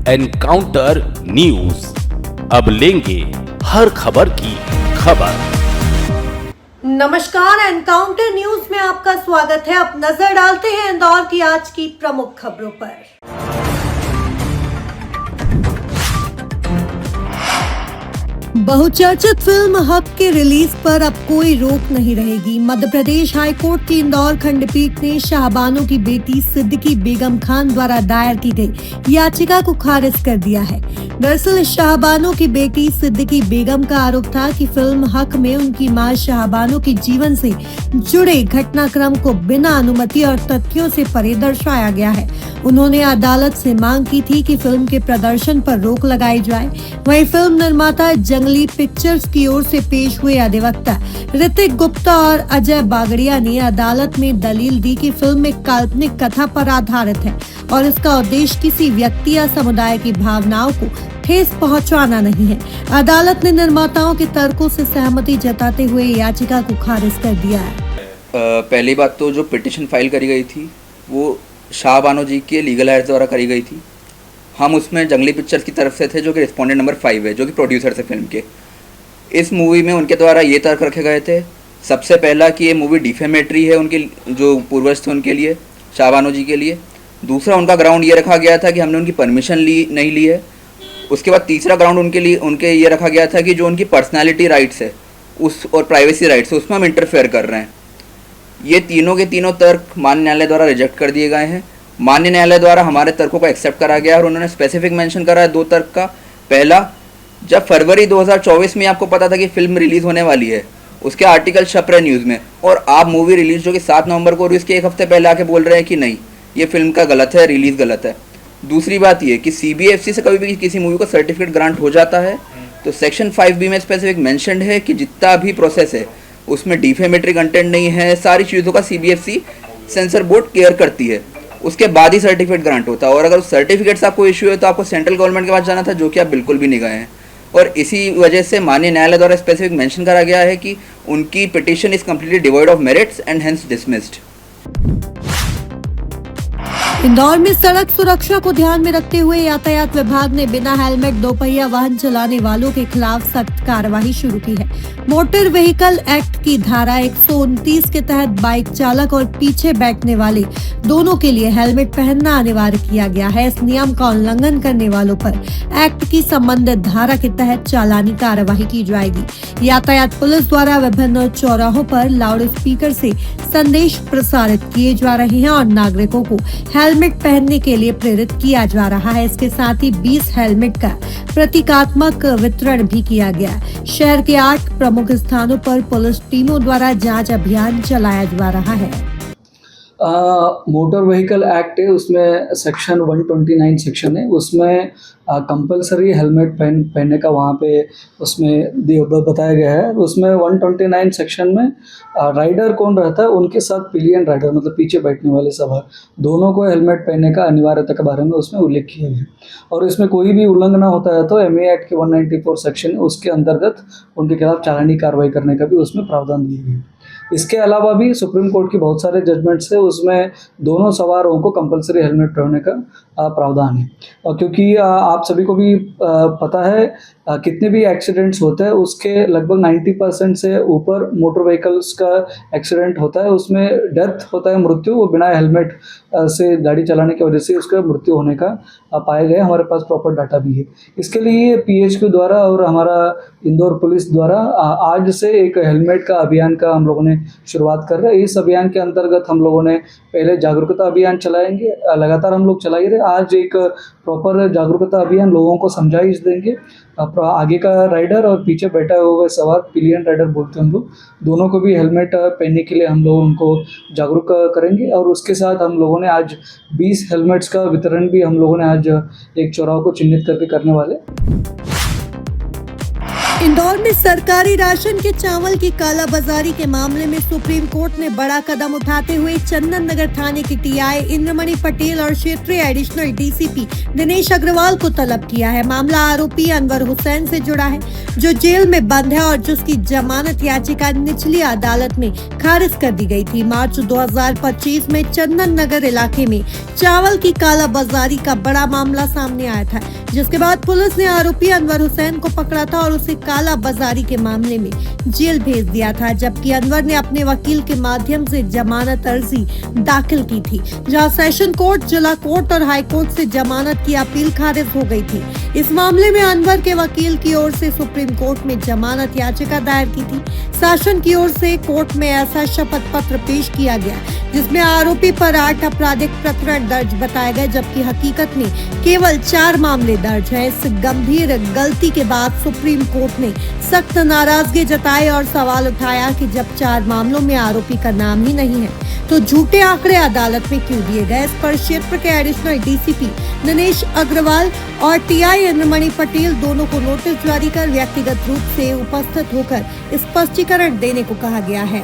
Encounter news. अब लेंगे हर खबर की खबर। नमस्कार, एनकाउंटर न्यूज में आपका स्वागत है। अब नजर डालते हैं इंदौर की आज की प्रमुख खबरों पर। बहुचर्चित फिल्म हक के रिलीज पर अब कोई रोक नहीं रहेगी। मध्य प्रदेश हाईकोर्ट की इंदौर खंडपीठ ने शाहबानो की बेटी सिद्दीकी बेगम खान द्वारा दायर की गई याचिका को खारिज कर दिया है। दरअसल शाहबानो की बेटी सिद्दीकी बेगम का आरोप था कि फिल्म हक में उनकी मां शाहबानो के जीवन से जुड़े घटनाक्रम को बिना अनुमति और तथ्यों से परे दर्शाया गया है। उन्होंने अदालत से मांग की थी कि फिल्म के प्रदर्शन पर रोक लगाई जाए। वहीं फिल्म निर्माता जंगली पिक्चर्स की ओर से पेश हुए अधिवक्ता ऋतिक गुप्ता और अजय बागड़िया ने अदालत में दलील दी कि फिल्म एक काल्पनिक कथा पर आधारित है और इसका उद्देश्य किसी व्यक्ति या समुदाय की भावनाओं को ठेस पहुंचाना नहीं है। अदालत ने निर्माताओं के तर्कों से सहमति जताते हुए याचिका को खारिज कर दिया है। पहली बात तो जो पिटीशन फाइल करी गई थी वो शाहबानो जी के लीगल हायर द्वारा करी गई थी। हम उसमें जंगली पिक्चर्स की तरफ से थे, जो कि रिस्पोंडेंट नंबर 5 है, जो कि प्रोड्यूसर थे फिल्म के। इस मूवी में उनके द्वारा ये तर्क रखे गए थे, सबसे पहला कि ये मूवी डिफेमेटरी है उनके जो पूर्वज थे उनके लिए, शाहबानो जी के लिए। दूसरा उनका ग्राउंड ये रखा गया था कि हमने उनकी परमिशन नहीं ली है। उसके बाद तीसरा ग्राउंड उनके ये रखा गया था कि जो उनकी पर्सनैलिटी राइट्स है उस और प्राइवेसी राइट्स है उसमें हम इंटरफेयर कर रहे हैं। ये तीनों के तीनों तर्क मान्य न्यायालय द्वारा रिजेक्ट कर दिए गए हैं। मान्य न्यायालय द्वारा हमारे तर्कों को एक्सेप्ट करा गया और उन्होंने स्पेसिफिक मेंशन करा है दो तर्क का। पहला, जब फरवरी 2024 में आपको पता था कि फिल्म रिलीज़ होने वाली है, उसके आर्टिकल छप रहे न्यूज़ में, और आप मूवी रिलीज़ जो कि 7 नवंबर को, और इसके एक हफ्ते पहले आके बोल रहे हैं कि नहीं ये फिल्म का गलत है, रिलीज़ गलत है। दूसरी बात ये कि CBFC से कभी भी किसी मूवी को सर्टिफिकेट ग्रांट हो जाता है तो सेक्शन 5B में स्पेसिफिक मेंशन है कि जितना भी प्रोसेस है उसमें डिफेमेटरी कंटेंट नहीं है, सारी चीज़ों का CBFC सेंसर बोर्ड केयर करती है, उसके बाद ही सर्टिफिकेट ग्रांट होता है। और अगर उस सर्टिफिकेट से आपको इशू है तो आपको सेंट्रल गवर्नमेंट के पास जाना था, जो कि आप बिल्कुल भी नहीं गए हैं। और इसी वजह से माननीय न्यायालय द्वारा स्पेसिफिक मेंशन करा गया है कि उनकी petition is completely devoid of merits and hence dismissed. Indore में सड़क सुरक्षा को ध्यान में रखते हुए यातायात विभाग ने बिना हेलमेट दोपहिया वाहन चलाने वालों के खिलाफ सख्त कार्रवाई शुरू की है। मोटर व्हीकल एक्ट की धारा 129 के तहत बाइक चालक और पीछे बैठने वाले दोनों के लिए हेलमेट पहनना अनिवार्य किया गया है। इस नियम का उल्लंघन करने वालों पर एक्ट की संबंधित धारा के तहत चालानी कार्रवाई की जाएगी। यातायात पुलिस द्वारा विभिन्न चौराहों पर लाउड स्पीकर से संदेश प्रसारित किए जा रहे हैं और नागरिकों को हेलमेट पहनने के लिए प्रेरित किया जा रहा है। इसके साथ ही 20 हेलमेट का प्रतीकात्मक वितरण भी किया गया। शहर के 8 प्रमुख स्थानों पर पुलिस टीमों द्वारा जांच अभियान चलाया जा रहा है। मोटर व्हीकल एक्ट है, उसमें सेक्शन 129 सेक्शन है, उसमें कंपलसरी हेलमेट पहनने का वहाँ पे उसमें बताया गया है। उसमें 129 सेक्शन में राइडर कौन रहता है, उनके साथ पिलियन राइडर मतलब पीछे बैठने वाले सवार दोनों को हेलमेट पहनने का अनिवार्यता के बारे में उसमें उल्लेख किया गया। और इसमें कोई भी उल्लंघन होता है तो MA एक्ट के 194 सेक्शन उसके अंतर्गत उनके खिलाफ चालानी कार्रवाई करने का भी उसमें प्रावधान दिया गया। इसके अलावा भी सुप्रीम कोर्ट की बहुत सारे जजमेंट्स है, उसमें दोनों सवारों को कंपलसरी हेलमेट पहनने का प्रावधान है। और क्योंकि आप सभी को भी पता है कितने भी एक्सीडेंट्स होते हैं उसके लगभग 90% से ऊपर मोटर व्हीकल्स का एक्सीडेंट होता है, उसमें डेथ होता है, मृत्यु, वो बिना हेलमेट से गाड़ी चलाने की वजह से उसका मृत्यु होने का पाया गया। हमारे पास प्रॉपर डाटा भी है। इसके लिए PHQ द्वारा और हमारा इंदौर पुलिस द्वारा आज से एक हेलमेट का अभियान का हम लोगों ने शुरुआत कर रहे हैं। इस अभियान के अंतर्गत हम लोगों ने पहले जागरूकता अभियान चलाएंगे, लगातार हम लोग चला ही रहे। आज एक प्रॉपर जागरूकता अभियान लोगों को समझाइश देंगे। आगे का राइडर और पीछे बैठा हुआ सवार पिलियन राइडर बोलते हैं हम लोग, दोनों को भी हेलमेट पहनने के लिए हम लोग उनको जागरूक करेंगे। और उसके साथ हम लोगों ने आज 20 हेलमेट्स का वितरण भी हम लोगों ने आज एक चौराहे को चिन्हित करके करने वाले। इंदौर में सरकारी राशन के चावल की कालाबाजारी के मामले में सुप्रीम कोर्ट ने बड़ा कदम उठाते हुए चंदन नगर थाने के टीआई इंद्रमणि पटेल और क्षेत्रीय एडिशनल डीसीपी दिनेश अग्रवाल को तलब किया है। मामला आरोपी अनवर हुसैन से जुड़ा है, जो जेल में बंद है और जिसकी जमानत याचिका निचली अदालत में खारिज कर दी गई थी। मार्च 2025 में चंदन नगर इलाके में चावल की कालाबाजारी का बड़ा मामला सामने आया था, जिसके बाद पुलिस ने आरोपी अनवर हुसैन को पकड़ा था और उसे काला बाजारी के मामले में जेल भेज दिया था, जबकि अनवर ने अपने वकील के माध्यम से जमानत अर्जी दाखिल की थी, जहां सेशन कोर्ट, जिला कोर्ट और हाई कोर्ट से जमानत की अपील खारिज हो गई थी। इस मामले में अनवर के वकील की ओर से सुप्रीम कोर्ट में जमानत याचिका दायर की थी। शासन की ओर से कोर्ट में ऐसा शपथ पत्र पेश किया गया जिसमें आरोपी पर 8 आपराधिक प्रकरण दर्ज बताए गए, जबकि हकीकत में केवल 4 मामले दर्ज है। इस गंभीर गलती के बाद सुप्रीम कोर्ट ने सख्त नाराजगी जताई और सवाल उठाया कि जब 4 मामलों में आरोपी का नाम ही नहीं है तो झूठे आंकड़े अदालत में क्यों दिए गए। इस पर क्षेत्र के एडिशनल डीसीपी दिनेश अग्रवाल और टीआई इंद्रमणि पटेल दोनों को नोटिस जारी कर व्यक्तिगत रूप से उपस्थित होकर स्पष्टीकरण देने को कहा गया है।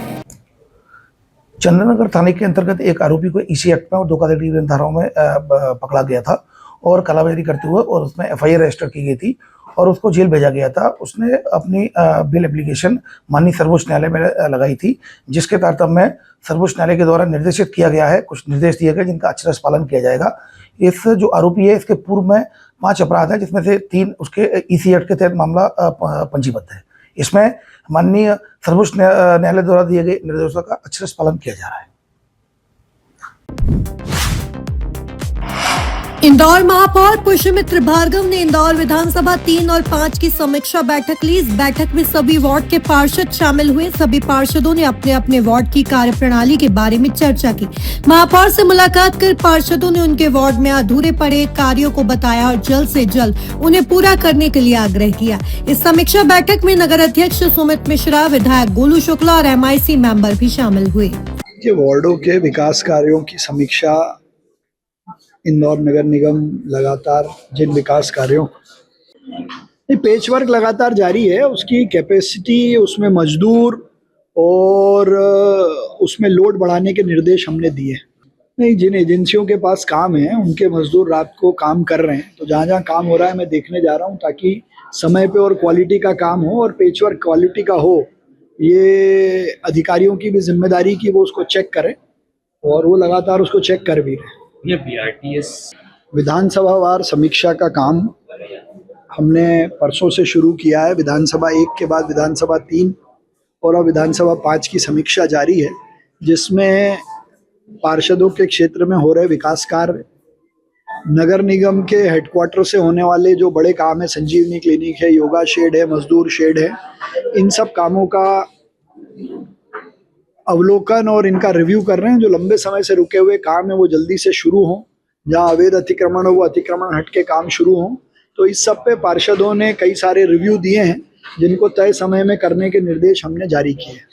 चंदननगर थाने के अंतर्गत एक आरोपी को इसी एक्ट में और धोखाधड़ी की धाराओं में पकड़ा गया था और कालाबाजारी करते हुए और उसमें एफआईआर रजिस्टर की गई थी और उसको जेल भेजा गया था। उसने अपनी बेल एप्लीकेशन माननीय सर्वोच्च न्यायालय में लगाई थी, जिसके तारतम्य में सर्वोच्च न्यायालय के द्वारा निर्देशित किया गया है, कुछ निर्देश दिए गए जिनका अक्षरश पालन किया जाएगा। इस जो आरोपी है, इसके पूर्व में 5 अपराध हैं, जिसमें से 3 उसके ईसी एक्ट के तहत मामला पंजीबद्ध है। इसमें माननीय सर्वोच्च न्यायालय द्वारा दिए गए निर्देशों का अक्षरश पालन किया जा रहा है। इंदौर महापौर पुष्यमित्र भार्गव ने इंदौर विधानसभा 3 और 5 की समीक्षा बैठक ली। इस बैठक में सभी वार्ड के पार्षद शामिल हुए। सभी पार्षदों ने अपने अपने वार्ड की कार्यप्रणाली के बारे में चर्चा की। महापौर से मुलाकात कर पार्षदों ने उनके वार्ड में अधूरे पड़े कार्यों को बताया और जल्द से जल्द उन्हें पूरा करने के लिए आग्रह किया। इस समीक्षा बैठक में नगर अध्यक्ष सुमित मिश्रा, विधायक गोलू शुक्ला और MIC मेंबर भी शामिल हुए। वार्डों के विकास कार्यों की समीक्षा इंदौर नगर निगम लगातार जिन विकास कार्यों पेचवर्क लगातार जारी है, उसकी कैपेसिटी, उसमें मजदूर और उसमें लोड बढ़ाने के निर्देश हमने दिए। नहीं, जिन एजेंसियों के पास काम है उनके मजदूर रात को काम कर रहे हैं, तो जहाँ जहाँ काम हो रहा है मैं देखने जा रहा हूँ ताकि समय पे और क्वालिटी का काम हो और पेचवर्क क्वालिटी का हो। ये अधिकारियों की भी जिम्मेदारी की वो उसको चेक करें और वो लगातार उसको चेक कर भी रहे। ये BRTS विधानसभा वार समीक्षा का काम हमने परसों से शुरू किया है। विधानसभा 1 के बाद विधानसभा 3 और अब विधानसभा 5 की समीक्षा जारी है, जिसमें पार्षदों के क्षेत्र में हो रहे विकास कार्य, नगर निगम के हेडक्वार्टर से होने वाले जो बड़े काम है, संजीवनी क्लिनिक है, योगा शेड है, मजदूर शेड है, इन सब कामों का अवलोकन और इनका रिव्यू कर रहे हैं। जो लंबे समय से रुके हुए काम है वो जल्दी से शुरू हों, जहाँ अवैध अतिक्रमण हो वो अतिक्रमण हट के काम शुरू हों। तो इस सब पे पार्षदों ने कई सारे रिव्यू दिए हैं, जिनको तय समय में करने के निर्देश हमने जारी किए हैं।